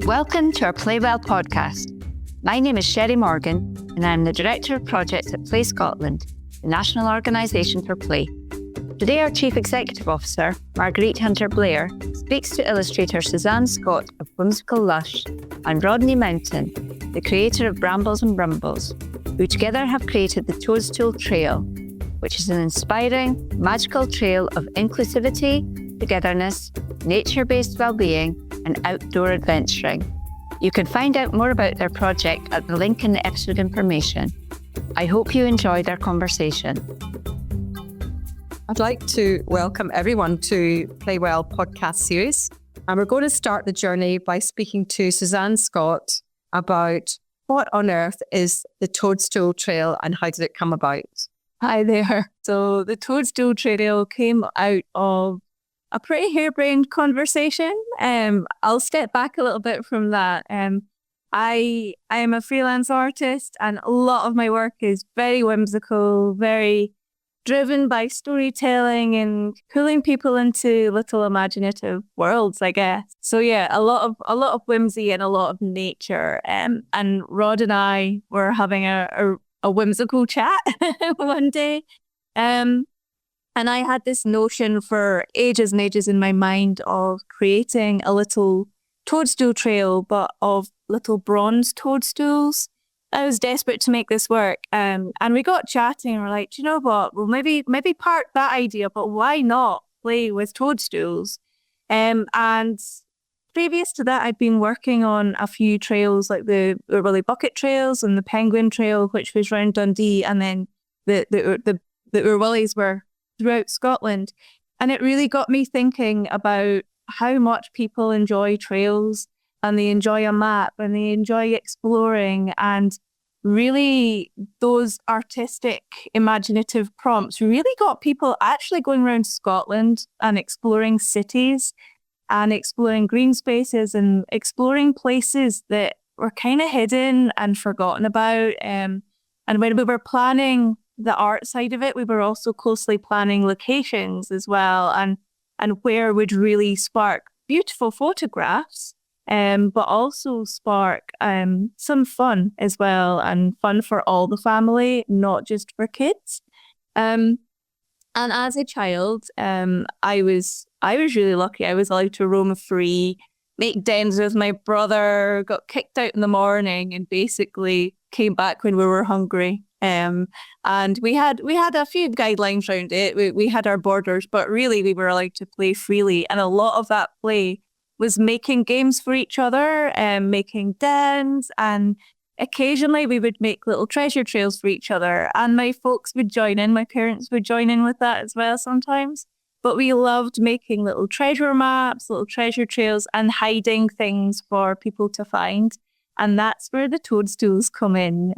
Welcome to our Play Well podcast. My name is Sherry Morgan and I'm the Director of Projects at Play Scotland, the national organisation for play. Today our Chief Executive Officer, Marguerite Hunter-Blair, speaks to illustrator Suzanne Scott of Whimsical Lush and Rodney Mountain, the creator of Brambles and Brumbles, who together have created the Toadstool Trail, which is an inspiring, magical trail of inclusivity, togetherness, nature-based wellbeing and outdoor adventuring. You can find out more about their project at the link in the episode information. I hope you enjoyed our conversation. I'd like to welcome everyone to Play Well podcast series. And we're going to start the journey by speaking to Suzanne Scott about what on earth is the Toadstool Trail and how did it come about? Hi there. So the Toadstool Trail came out of a pretty harebrained conversation. I'll step back a little bit from that. I am a freelance artist and a lot of my work is very whimsical, very driven by storytelling and pulling people into little imaginative worlds, I guess. So yeah, a lot of whimsy and a lot of nature. And Rod and I were having a whimsical chat one day. And I had this notion for ages and ages in my mind of creating a little toadstool trail, but of little bronze toadstools. I was desperate to make this work. And we got chatting and we're like, do you know what? Well, maybe park that idea, but why not play with toadstools? And previous to that, I'd been working on a few trails like the Willy Bucket trails and the Penguin Trail, which was around Dundee. And then the Willies were throughout Scotland. And it really got me thinking about how much people enjoy trails and they enjoy a map and they enjoy exploring, and really those artistic, imaginative prompts really got people actually going around Scotland and exploring cities and exploring green spaces and exploring places that were kind of hidden and forgotten about. And when we were planning the art side of it, we were also closely planning locations as well and where would really spark beautiful photographs, but also spark some fun as well, and fun for all the family, not just for kids. And as a child, I was really lucky. I was allowed to roam free, make dens with my brother, got kicked out in the morning, and basically came back when we were hungry. And we had a few guidelines around it. We had our borders, but really we were allowed to play freely. And a lot of that play was making games for each other, making dens, and occasionally we would make little treasure trails for each other. And my folks would join in, my parents would join in with that as well sometimes. But we loved making little treasure maps, little treasure trails, and hiding things for people to find. And that's where the toadstools come in.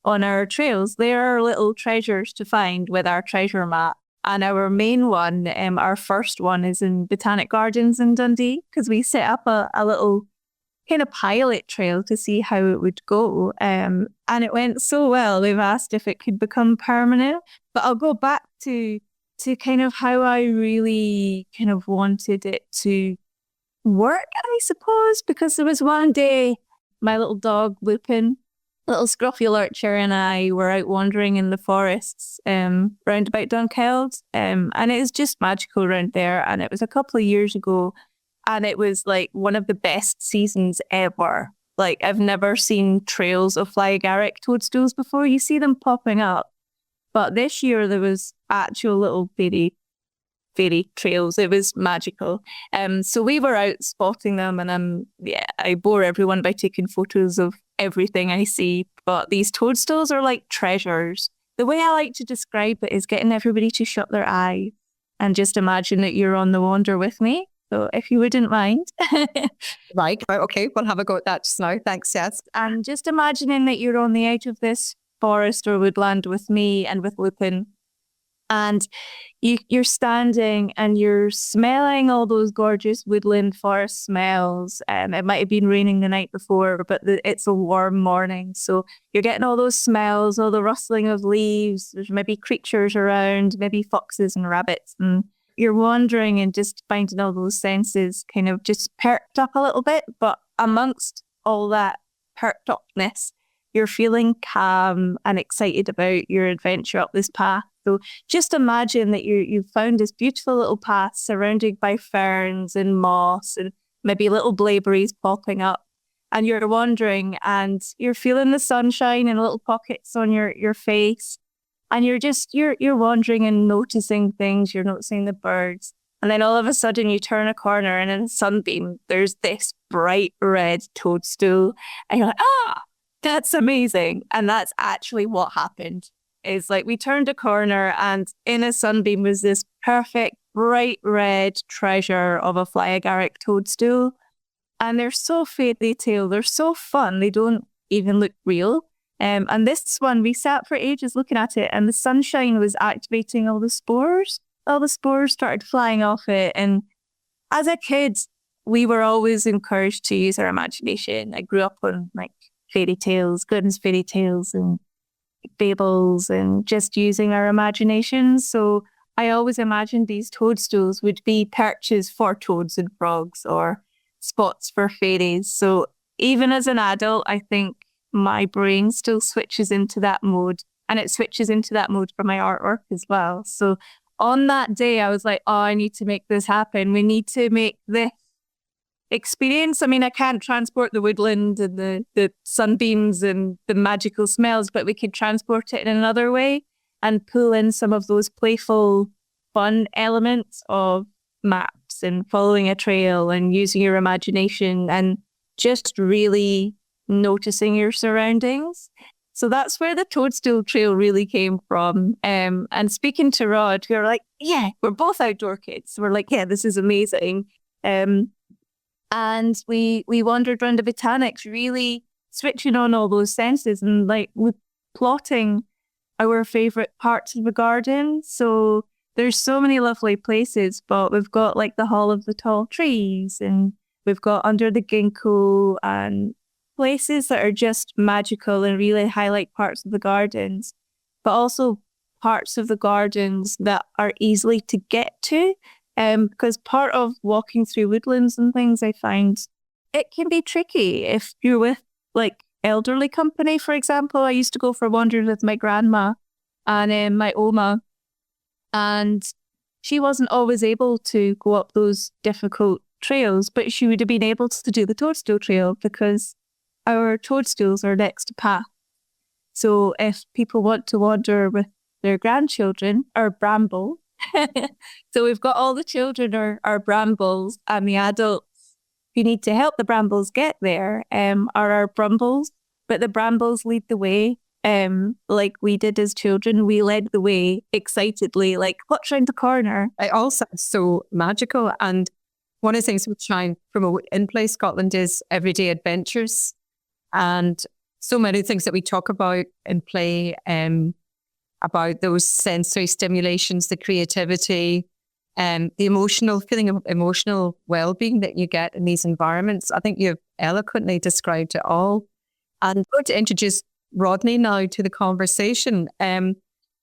On our trails, there are little treasures to find with our treasure map. And our main one, our first one, is in Botanic Gardens in Dundee, because we set up a little kind of pilot trail to see how it would go. And it went so well, they've asked if it could become permanent. But I'll go back to kind of how I really kind of wanted it to work, I suppose, because there was one day my little dog, Lupin, little scruffy lurcher, and I were out wandering in the forests round about Dunkeld, and it was just magical around there. And it was a couple of years ago, and it was like one of the best seasons ever. Like, I've never seen trails of fly agaric toadstools before. You see them popping up, but this year there was actual little fairy trails. It was magical. So we were out spotting them, and I bore everyone by taking photos of everything I see. But these toadstools are like treasures. The way I like to describe it is getting everybody to shut their eyes and just imagine that you're on the wander with me. So if you wouldn't mind. Right. Okay. We'll have a go at that just now. Thanks, yes. And just imagining that you're on the edge of this forest or woodland with me and with Lupin. And you're standing and you're smelling all those gorgeous woodland forest smells. It might have been raining the night before, but it's a warm morning. So you're getting all those smells, all the rustling of leaves. There's maybe creatures around, maybe foxes and rabbits. And you're wandering and just finding all those senses kind of just perked up a little bit. But amongst all that perked upness, you're feeling calm and excited about your adventure up this path. So just imagine that you've found this beautiful little path surrounded by ferns and moss and maybe little blaeberries popping up. And you're wandering and you're feeling the sunshine in little pockets on your face. And you're wandering and noticing things. You're noticing the birds. And then all of a sudden you turn a corner and in a sunbeam, there's this bright red toadstool. And you're like, that's amazing. And that's actually what happened. Is like we turned a corner and in a sunbeam was this perfect bright red treasure of a fly agaric toadstool. And they're so fairy tale. They're so fun. They don't even look real. And this one, we sat for ages looking at it and the sunshine was activating all the spores. All the spores started flying off it. And as a kid, we were always encouraged to use our imagination. I grew up on like fairy tales, Grimm's fairy tales and fables and just using our imagination. So I always imagined these toadstools would be perches for toads and frogs or spots for fairies. So even as an adult, I think my brain still switches into that mode, and it switches into that mode for my artwork as well. So on that day, I was like, I need to make this happen. We need to make this experience. I mean, I can't transport the woodland and the sunbeams and the magical smells, but we could transport it in another way and pull in some of those playful, fun elements of maps and following a trail and using your imagination and just really noticing your surroundings. So that's where the Toadstool Trail really came from. And speaking to Rod, we were like, yeah, we're both outdoor kids. We're like, yeah, this is amazing. And we wandered around the botanics, really switching on all those senses and like with plotting our favourite parts of the garden. So there's so many lovely places, but we've got like the Hall of the Tall Trees and we've got under the ginkgo and places that are just magical and really highlight parts of the gardens, but also parts of the gardens that are easily to get to. Because part of walking through woodlands and things, I find it can be tricky if you're with like elderly company, for example. I used to go for wanders with my grandma and my Oma, and she wasn't always able to go up those difficult trails, but she would have been able to do the Toadstool Trail because our toadstools are next to path. So if people want to wander with their grandchildren or bramble, so we've got all the children are brambles, and the adults who need to help the brambles get there are our brumbles, but the brambles lead the way. Like we did as children, we led the way excitedly, like what's round the corner. It all sounds so magical. And one of the things we try and promote in Play Scotland is everyday adventures. And so many things that we talk about in play, about those sensory stimulations, the creativity, the emotional feeling of emotional well-being that you get in these environments. I think you've eloquently described it all. And I'm going to introduce Rodney now to the conversation.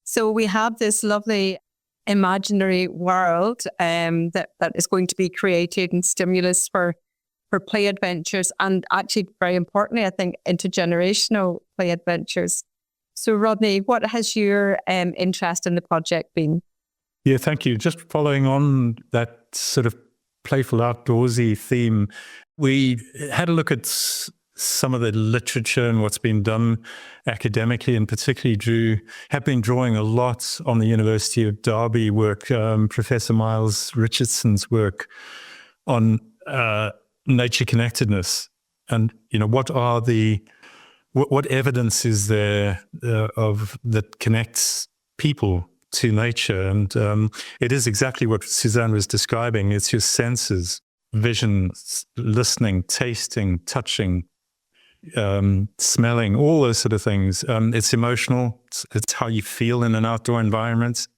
So we have this lovely imaginary world that is going to be created and stimulus for play adventures, and actually very importantly, I think, intergenerational play adventures. So Rodney, what has your interest in the project been? Yeah, thank you. Just following on that sort of playful outdoorsy theme, we had a look at some of the literature and what's been done academically, and particularly have been drawing a lot on the University of Derby work, Professor Miles Richardson's work on nature connectedness. And, you know, what evidence is there of that connects people to nature? And it is exactly what Suzanne was describing. It's your senses, vision, listening, tasting, touching, smelling, all those sort of things. It's emotional. It's how you feel in an outdoor environment.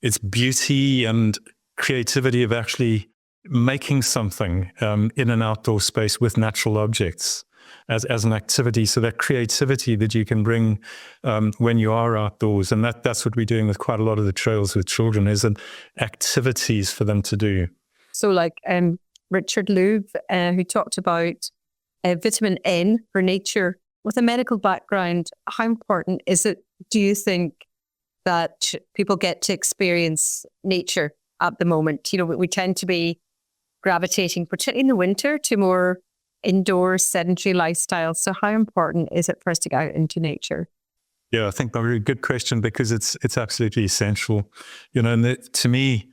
It's beauty and creativity of actually making something in an outdoor space with natural objects as an activity. So that creativity that you can bring when you are outdoors, and that's what we're doing with quite a lot of the trails with children, is activities for them to do. So like Richard Louvre, who talked about vitamin N for nature. With a medical background, how important is it, do you think, that people get to experience nature at the moment? You know, we tend to be gravitating, particularly in the winter, to more indoor sedentary lifestyle. So how important is it for us to get out into nature? Yeah, I think a very good question, because it's absolutely essential. You know, and to me,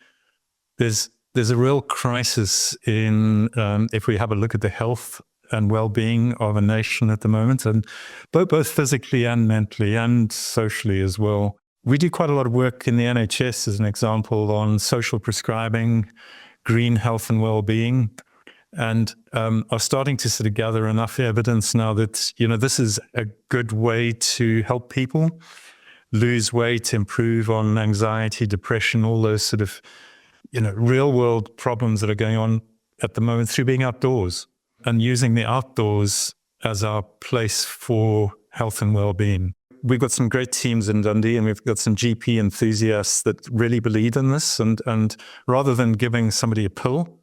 there's a real crisis in if we have a look at the health and well-being of a nation at the moment, and both physically and mentally and socially as well. We do quite a lot of work in the NHS, as an example, on social prescribing, green health and well-being, and are starting to sort of gather enough evidence now that, you know, this is a good way to help people lose weight, improve on anxiety, depression, all those sort of, you know, real world problems that are going on at the moment through being outdoors and using the outdoors as our place for health and well-being. We've got some great teams in Dundee, and we've got some GP enthusiasts that really believe in this. And rather than giving somebody a pill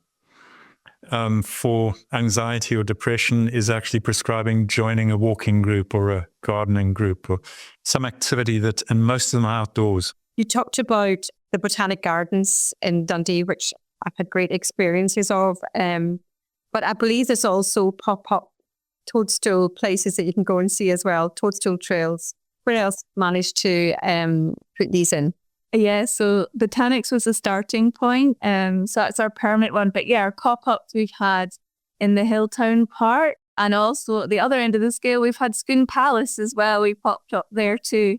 for anxiety or depression, is actually prescribing joining a walking group or a gardening group or some activity that, and most of them are outdoors. You talked about the Botanic Gardens in Dundee, which I've had great experiences of. But I believe there's also pop-up toadstool places that you can go and see as well, toadstool trails. Where else managed to put these in? Yeah, so Botanics was the starting point. So that's our permanent one. But yeah, our pop-ups we've had in the Hilltown Park, and also at the other end of the scale, we've had Scone Palace as well. We popped up there too.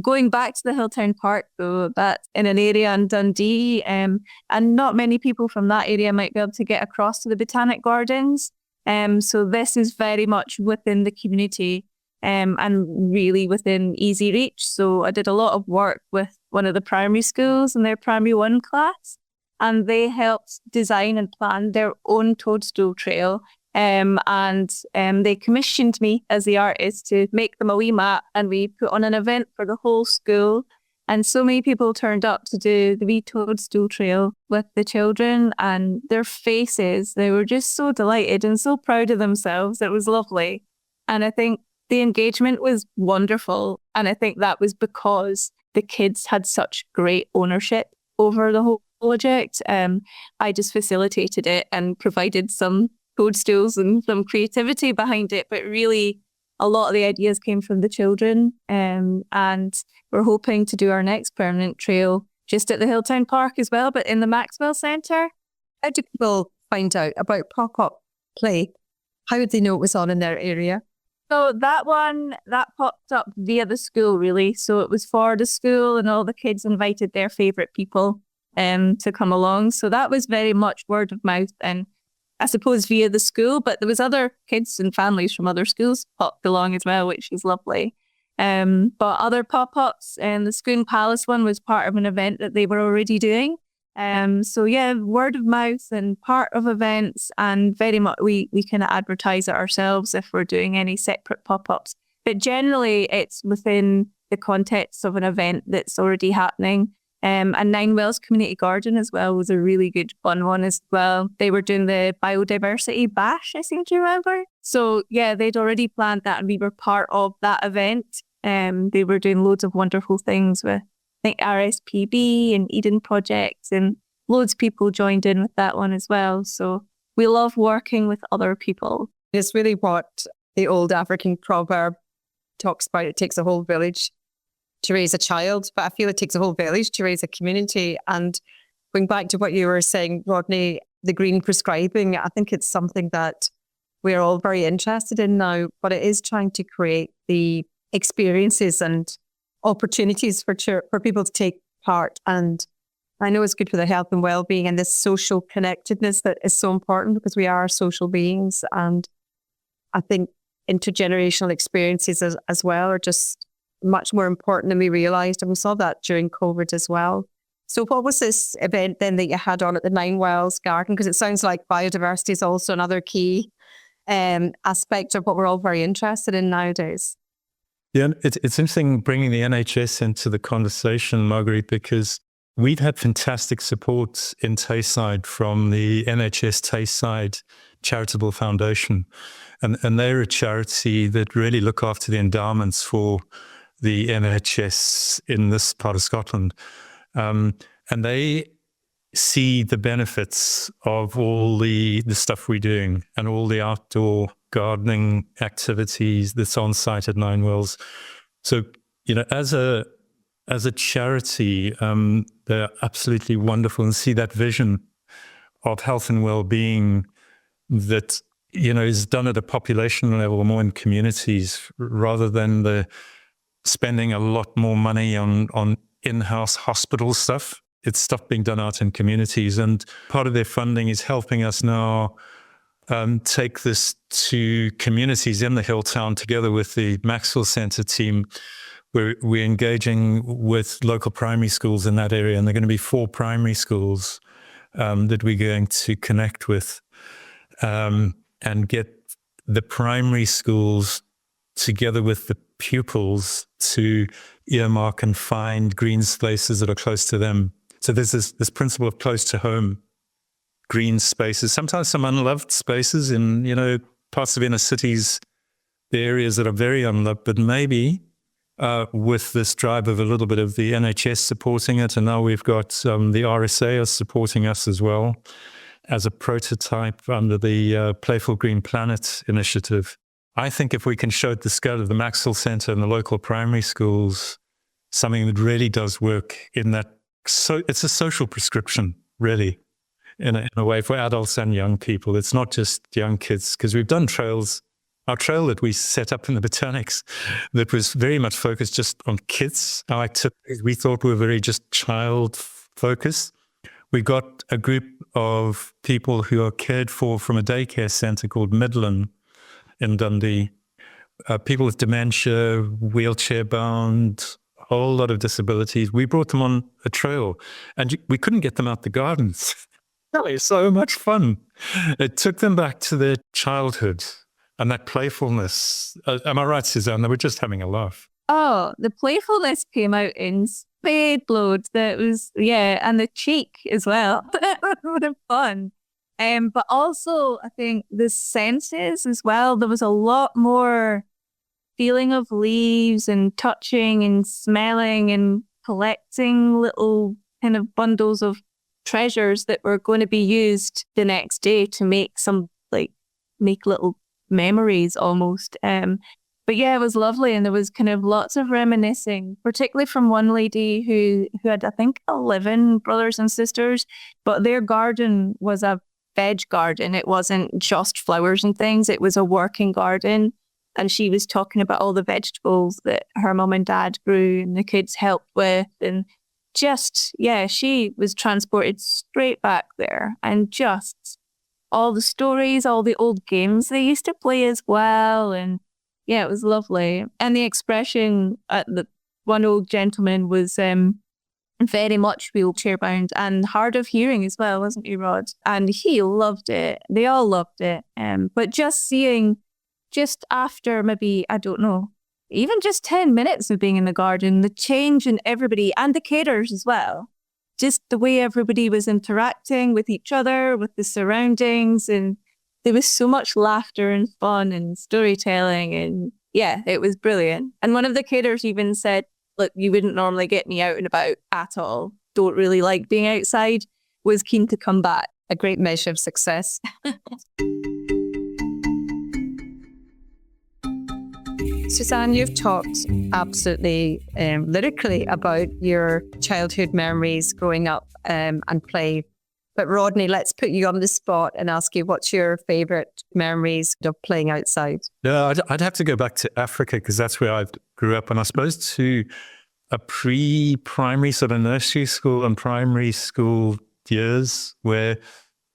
Going back to the Hilltown Park, though, that's in an area in Dundee, and not many people from that area might be able to get across to the Botanic Gardens. So this is very much within the community. And really within easy reach. So I did a lot of work with one of the primary schools in their primary 1 class, and they helped design and plan their own toadstool trail. And they commissioned me as the artist to make them a wee map, and we put on an event for the whole school. And so many people turned up to do the wee toadstool trail with the children, and their faces, they were just so delighted and so proud of themselves. It was lovely. And I think the engagement was wonderful. And I think that was because the kids had such great ownership over the whole project. I just facilitated it and provided some toadstools and some creativity behind it. But really, a lot of the ideas came from the children. And we're hoping to do our next permanent trail just at the Hilltown Park as well, but in the Maxwell Centre. How do people find out about pop-up play? How would they know it was on in their area? So that one, that popped up via the school, really. So it was for the school, and all the kids invited their favourite people to come along. So that was very much word of mouth, and I suppose via the school, but there was other kids and families from other schools popped along as well, which is lovely. But other pop-ups, and the Scone Palace one was part of an event that they were already doing. So yeah, word of mouth and part of events, and very much we kind of advertise it ourselves if we're doing any separate pop-ups. But generally it's within the context of an event that's already happening. And Nine Wells Community Garden as well was a really good fun one as well. They were doing the biodiversity bash, I seem to remember. So yeah, they'd already planned that, and we were part of that event. They were doing loads of wonderful things with, I think, RSPB and Eden Project, and loads of people joined in with that one as well. So we love working with other people. It's really what the old African proverb talks about. It takes a whole village to raise a child, but I feel it takes a whole village to raise a community. And going back to what you were saying, Rodney, the green prescribing, I think it's something that we're all very interested in now, but it is trying to create the experiences and opportunities for people to take part. And I know it's good for their health and well-being, and this social connectedness that is so important, because we are social beings. And I think intergenerational experiences as well are just much more important than we realised. And we saw that during COVID as well. So what was this event then that you had on at the Nine Wells Garden? Because it sounds like biodiversity is also another key aspect of what we're all very interested in nowadays. Yeah, it's interesting bringing the NHS into the conversation, Marguerite, because we've had fantastic support in Tayside from the NHS Tayside charitable foundation. And they're a charity that really look after the endowments for the NHS in this part of Scotland. And they see the benefits of all the stuff we're doing and all the outdoor gardening activities that's on site at Nine Wells. So, as a charity, they're absolutely wonderful, and see that vision of health and well-being that, is done at a population level, more in communities, rather than the spending a lot more money on in-house hospital stuff. It's stuff being done out in communities. And part of their funding is helping us now take this to communities in the hill town together with the Maxwell Centre team. We're engaging with local primary schools in that area, and there are going to be 4 primary schools that we're going to connect with and get the primary schools together with the pupils to earmark and find green spaces that are close to them. So there's this principle of close to home green spaces, sometimes some unloved spaces in, parts of inner cities, the areas that are very unloved, but maybe with this drive of a little bit of the NHS supporting it, and now we've got the RSA is supporting us as well as a prototype under the Playful Green Planet initiative. I think if we can show at the scale of the Maxwell Centre and the local primary schools, something that really does work in that, so it's a social prescription, really, in a way for adults and young people. It's not just young kids, because we've done trails. Our trail that we set up in the Botanics that was very much focused just on kids. Our activities we thought were very just child focused. We got a group of people who are cared for from a daycare centre called Midland in Dundee. People with dementia, wheelchair bound, a whole lot of disabilities. We brought them on a trail, and we couldn't get them out the gardens. That was so much fun. It took them back to their childhood and that playfulness. Am I right, Suzanne? They were just having a laugh. Oh, the playfulness came out in spade loads. That was, and the cheek as well. That would have fun. But also, I think the senses as well. There was a lot more feeling of leaves and touching and smelling and collecting little kind of bundles of treasures that were going to be used the next day to make make little memories almost. But yeah, it was lovely, and there was kind of lots of reminiscing, particularly from one lady who had, I think, 11 brothers and sisters, but their garden was a veg garden. It wasn't just flowers and things. It was a working garden. And she was talking about all the vegetables that her mum and dad grew and the kids helped with. And just, she was transported straight back there, and just all the stories, all the old games they used to play as well. And yeah, it was lovely. And the expression at the one old gentleman was very much wheelchair bound and hard of hearing as well, wasn't he, Rod? And he loved it. They all loved it. But just seeing, just after maybe, I don't know, even just 10 minutes of being in the garden, the change in everybody and the carers as well. Just the way everybody was interacting with each other, with the surroundings, and there was so much laughter and fun and storytelling, and it was brilliant. And one of the carers even said, look, you wouldn't normally get me out and about at all. Don't really like being outside. Was keen to come back. A great measure of success. Suzanne, you've talked absolutely lyrically about your childhood memories growing up and play. But Rodney, let's put you on the spot and ask you, what's your favourite memories of playing outside? No, I'd have to go back to Africa, because that's where I grew up. And I suppose to a pre-primary sort of nursery school and primary school years, where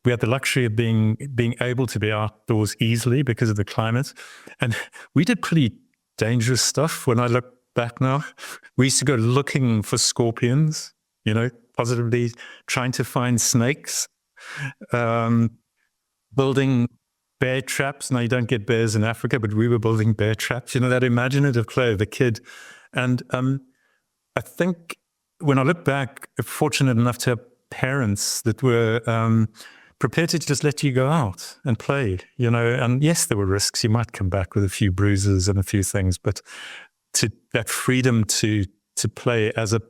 we had the luxury of being able to be outdoors easily because of the climate. And we did pretty dangerous stuff when I look back now. We used to go looking for scorpions, positively trying to find snakes, building bear traps. Now, you don't get bears in Africa, but we were building bear traps, that imaginative play of the kid. And I think when I look back, I'm fortunate enough to have parents that were prepared to just let you go out and play, and yes, there were risks. You might come back with a few bruises and a few things, but that freedom to play as a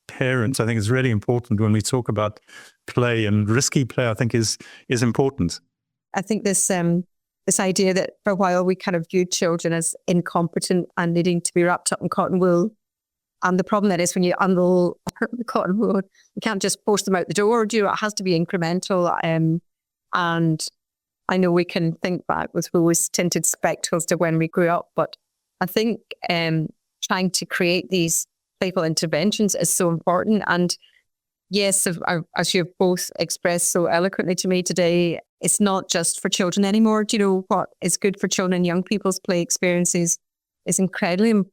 parent, I think is really important when we talk about play, and risky play, I think is important. I think this idea that for a while we kind of viewed children as incompetent and needing to be wrapped up in cotton wool. And the problem that is when you unroll the cotton wool, you can't just force them out the door. It has to be incremental. And I know we can think back with rose-tinted spectacles to when we grew up, but I think trying to create these playful interventions is so important. And yes, as you've both expressed so eloquently to me today, it's not just for children anymore. What is good for children and young people's play experiences is incredibly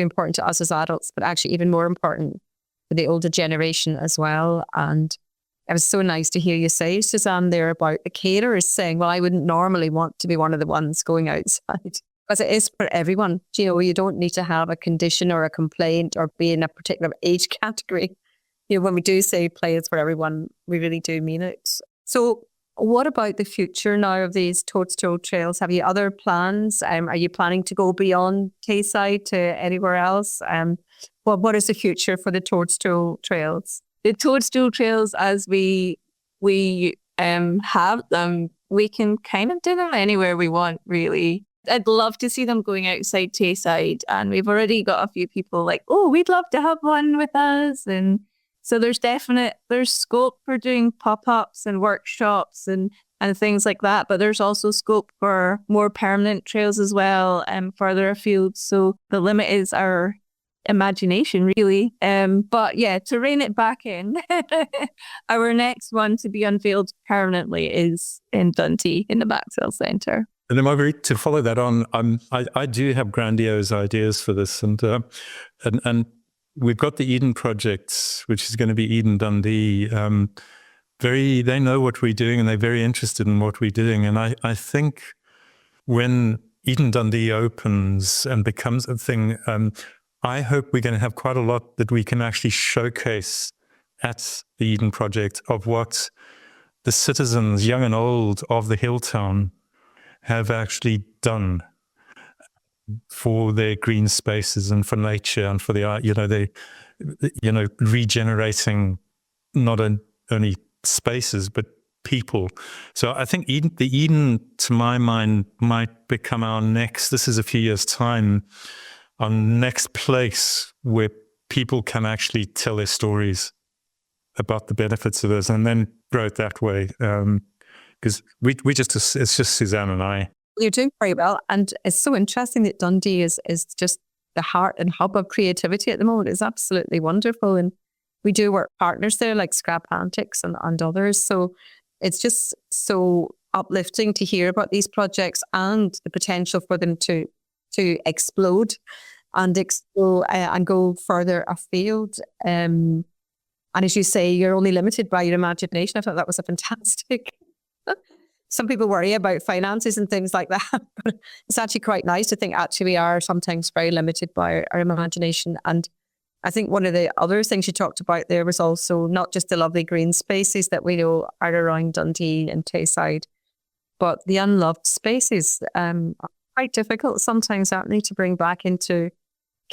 important to us as adults, but actually even more important for the older generation as well. And it was so nice to hear you say, Suzanne, there about the carers saying, well, I wouldn't normally want to be one of the ones going outside. Because it is for everyone. You don't need to have a condition or a complaint or be in a particular age category. When we do say play is for everyone, we really do mean it. So what about the future now of these Toadstool trails? Have you other plans? Are you planning to go beyond Tayside to anywhere else? What is the future for the Toadstool trails? The Toadstool trails, as we have them, we can kind of do them anywhere we want, really. I'd love to see them going outside Tayside, and we've already got a few people like, oh, we'd love to have one with us. And so there's scope for doing pop-ups and workshops and things like that, but there's also scope for more permanent trails as well and further afield. So the limit is our imagination, really. But yeah, to rein it back in, our next one to be unveiled permanently is in Dundee in the Maxwell Centre. And then, Marguerite, to follow that on, I do have grandiose ideas for this, and we've got the Eden project, which is going to be Eden Dundee. They know what we're doing, and they're very interested in what we're doing. And I think when Eden Dundee opens and becomes a thing, I hope we're going to have quite a lot that we can actually showcase at the Eden project of what the citizens, young and old, of the hill town have actually done for their green spaces and for nature and for the regenerating not only spaces but people. So I think the Eden, to my mind, might become our next. This is a few years' time. Our next place where people can actually tell their stories about the benefits of this, and then grow it that way. Because it's just Suzanne and I. You're doing very well. And it's so interesting that Dundee is just the heart and hub of creativity at the moment. It's absolutely wonderful. And we do work partners there like Scrap Antics and others. So it's just so uplifting to hear about these projects and the potential for them to explode and go further afield. And as you say, you're only limited by your imagination. I thought that was a fantastic. Some people worry about finances and things like that, but it's actually quite nice to think actually we are sometimes very limited by our imagination. And I think one of the other things you talked about there was also not just the lovely green spaces that we know are around Dundee and Tayside, but the unloved spaces are quite difficult sometimes, aren't they, to bring back into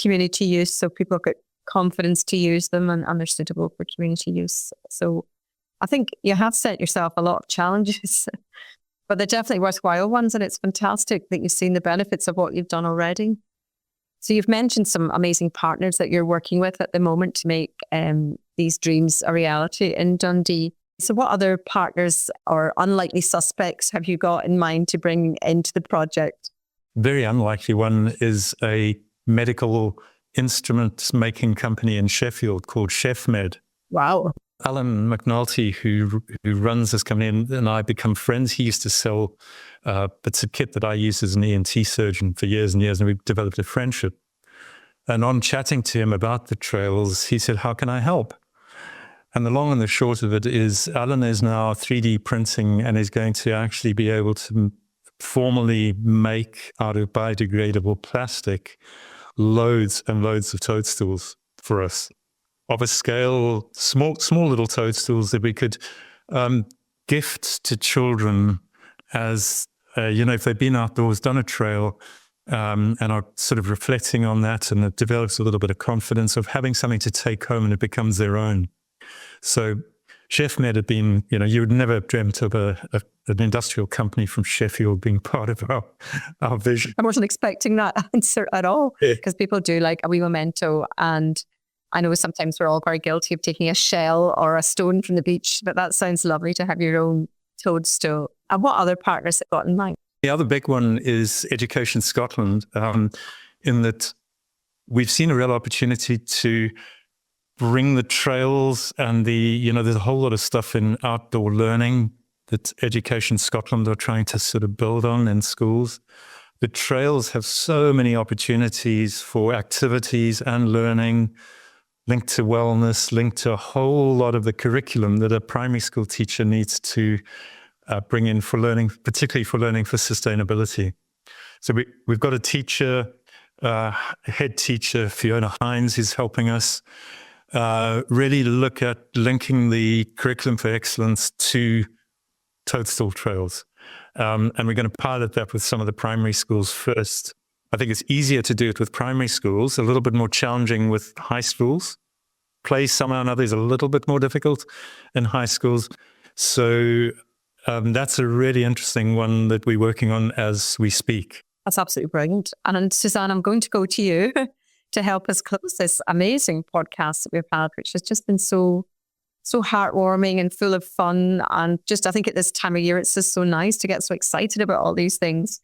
community use so people get confidence to use them and they're suitable for community use. So I think you have set yourself a lot of challenges, but they're definitely worthwhile ones. And it's fantastic that you've seen the benefits of what you've done already. So you've mentioned some amazing partners that you're working with at the moment to make these dreams a reality in Dundee. So what other partners or unlikely suspects have you got in mind to bring into the project? Very unlikely one is a medical instrument making company in Sheffield called ChefMed. Wow. Alan McNulty, who runs this company, and I become friends. He used to sell bits of kit that I used as an ENT surgeon for years and years, and we've developed a friendship. And on chatting to him about the trails, he said, how can I help? And the long and the short of it is Alan is now 3D printing and is going to actually be able to formally make out of biodegradable plastic loads and loads of toadstools for us. Of a scale, small little toadstools that we could gifts to children as, if they've been outdoors, done a trail, and are sort of reflecting on that, and it develops a little bit of confidence of having something to take home and it becomes their own. So ChefMed had been, you would never have dreamt of an industrial company from Sheffield being part of our vision. I wasn't expecting that answer at all, because people do like a wee memento. And I know sometimes we're all very guilty of taking a shell or a stone from the beach, but that sounds lovely to have your own toadstool. And what other partners have got in mind? The other big one is Education Scotland, in that we've seen a real opportunity to bring the trails and there's a whole lot of stuff in outdoor learning that Education Scotland are trying to sort of build on in schools. The trails have so many opportunities for activities and learning linked to wellness, linked to a whole lot of the curriculum that a primary school teacher needs to bring in for learning, particularly for learning for sustainability. So we've got a teacher, head teacher, Fiona Hines, who's helping us really look at linking the curriculum for excellence to Toadstool trails. And we're going to pilot that with some of the primary schools first. I think it's easier to do it with primary schools, a little bit more challenging with high schools. Play somehow or another is a little bit more difficult in high schools. So that's a really interesting one that we're working on as we speak. That's absolutely brilliant. And Suzanne, I'm going to go to you to help us close this amazing podcast that we've had, which has just been so heartwarming and full of fun. And just, I think at this time of year, it's just so nice to get so excited about all these things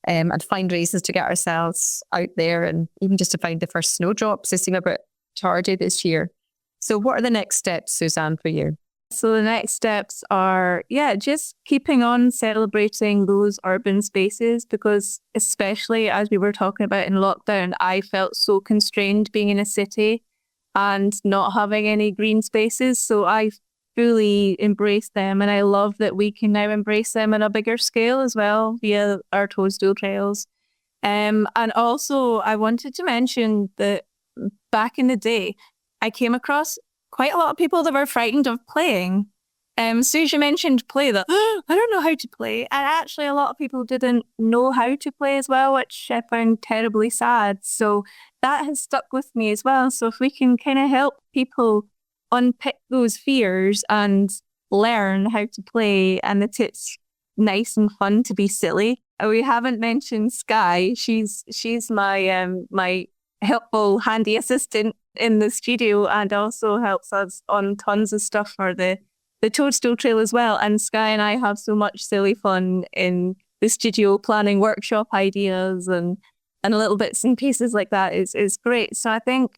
and find reasons to get ourselves out there, and even just to find the first snowdrops. They seem a bit tardy this year. So what are the next steps, Suzanne, for you? So the next steps are, just keeping on celebrating those urban spaces, because especially as we were talking about in lockdown, I felt so constrained being in a city and not having any green spaces. So I fully embraced them, and I love that we can now embrace them on a bigger scale as well via our Toadstool trails. And also I wanted to mention that back in the day, I came across quite a lot of people that were frightened of playing. Susan mentioned play, that I don't know how to play. And actually a lot of people didn't know how to play as well, which I found terribly sad. So that has stuck with me as well. So if we can kind of help people unpick those fears and learn how to play, and that it's nice and fun to be silly. We haven't mentioned Sky. She's my my helpful handy assistant in the studio, and also helps us on tons of stuff for the Toadstool Trail as well. And Sky and I have so much silly fun in the studio, planning workshop ideas and little bits and pieces like that is great. So I think,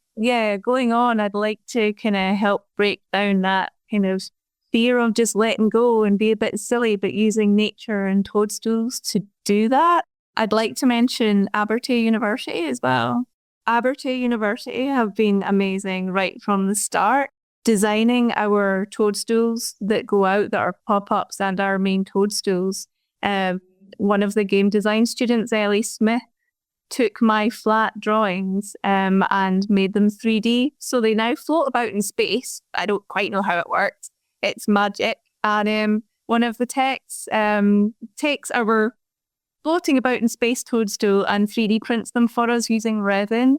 going on, I'd like to kind of help break down that kind of fear of just letting go and be a bit silly, but using nature and toadstools to do that. I'd like to mention Abertay University as well. Abertay University have been amazing right from the start, designing our toadstools that go out, that are pop-ups, and our main toadstools. One of the game design students, Ellie Smith, took my flat drawings and made them 3D. So they now float about in space. I don't quite know how it works. It's magic. And one of the techs takes our floating about in space toadstool and 3D prints them for us using resin.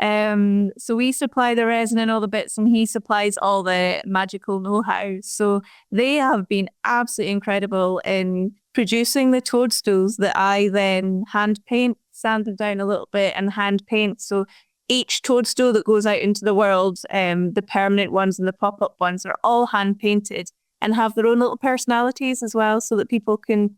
So we supply the resin and all the bits, and he supplies all the magical know-how. So they have been absolutely incredible in producing the toadstools that I then hand paint, sand them down a little bit and hand paint. So each toadstool that goes out into the world, the permanent ones and the pop-up ones, are all hand painted and have their own little personalities as well, so that people can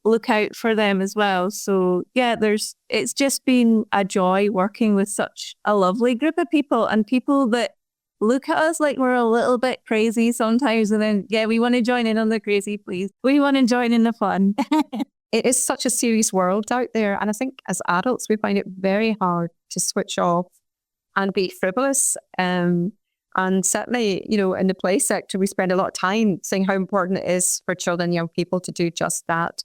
look out for them as well. So it's just been a joy working with such a lovely group of people, and people that look at us like we're a little bit crazy sometimes, and then we want to join in on the crazy, please. We want to join in the fun. It is such a serious world out there, and I think as adults we find it very hard to switch off and be frivolous. And certainly, in the play sector, we spend a lot of time saying how important it is for children and young people to do just that.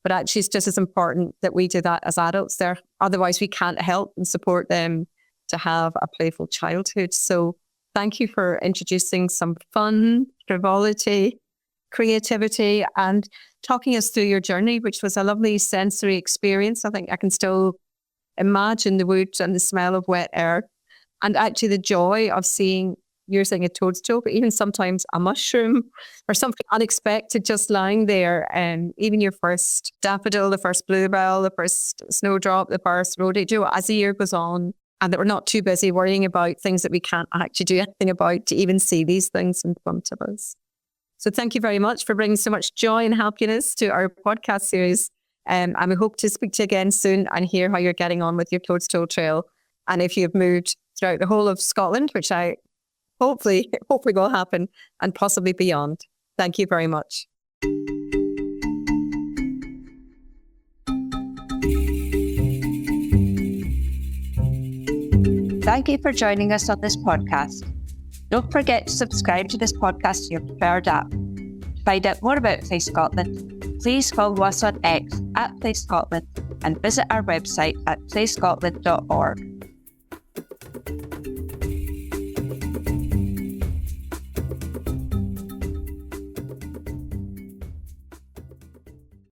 But actually, it's just as important that we do that as adults there. Otherwise, we can't help and support them to have a playful childhood. So thank you for introducing some fun, frivolity, creativity, and talking us through your journey, which was a lovely sensory experience. I think I can still imagine the woods and the smell of wet earth, and actually the joy of seeing, you're saying a toadstool, but even sometimes a mushroom or something unexpected just lying there. And even your first daffodil, the first bluebell, the first snowdrop, the first rhododendron, as the year goes on, and that we're not too busy worrying about things that we can't actually do anything about to even see these things in front of us. So thank you very much for bringing so much joy and happiness to our podcast series. And we hope to speak to you again soon and hear how you're getting on with your Toadstool Trail. And if you've moved throughout the whole of Scotland, which I hopefully will happen, and possibly beyond. Thank you very much. Thank you for joining us on this podcast. Don't forget to subscribe to this podcast to your preferred app. To find out more about Play Scotland, please follow us on X @PlayScotland and visit our website at playscotland.org.